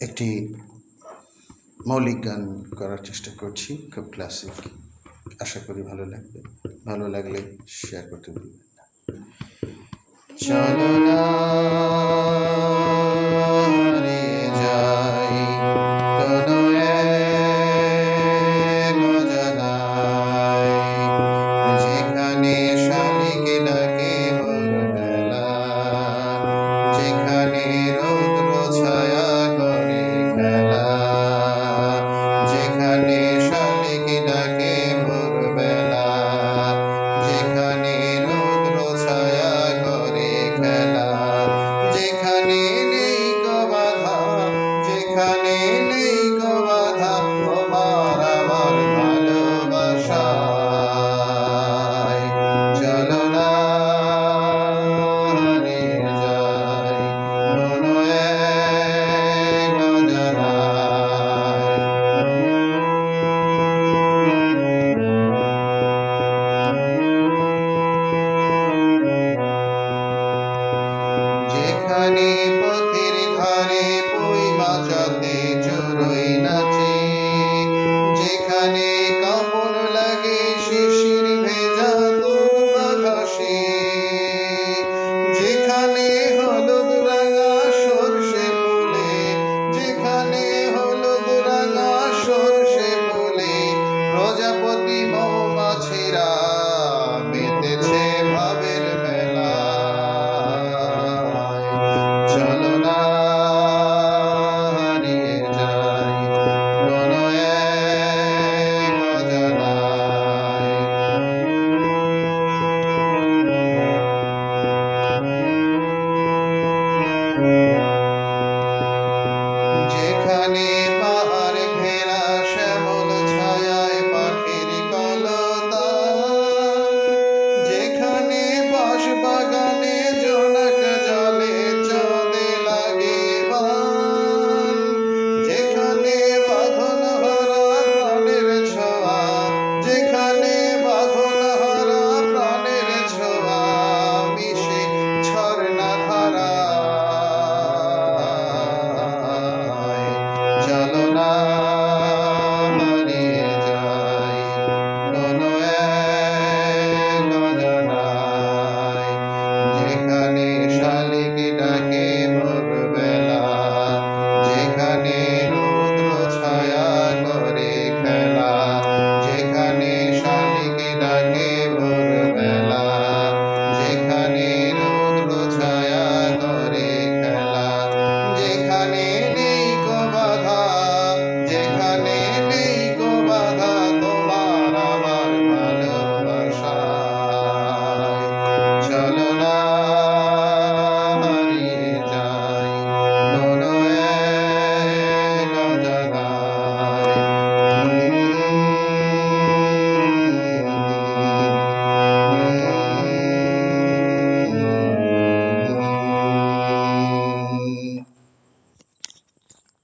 একটি মৌলিক গান করার চেষ্টা করছি, খুব ক্লাসিক। আশা করি ভালো লাগবে। ভালো লাগলে শেয়ার করতে ভুলবেন না। চলো না হারিয়ে যাই কোনো এক অজানায়, যেখানে শালিকে ডাকে ভোরবেলা, যেখানে রৌদ্র ছায়া করে খেলা, যেখানে শালিকে ডাকে ভোরবেলা, যেখানে রৌদ্র ছায়া করে খেলা, যেখানে নেই কো বাধা, যেখানে নেই কো বাধা তোমার আমার ভালোবাসায়। চলো না হারিয়ে যাই কোনো এক অজানায়। যেখানে পথের ধারে পই মাচাতে চড়ুই নাচে, যেখানে কাপড় লাগে শিশির ভেজা দুর্বা ঘাসে, যেখানে হলুদ রাঙা সর্ষে ফুলে, যেখানে হলুদ রাঙা সর্ষে ফুলে প্রজাপতি মৌমাছিরা মেতেছে ভাবের মেলা। চলো না হারিয়ে যাই কোনো এক অজানায়। যেখানে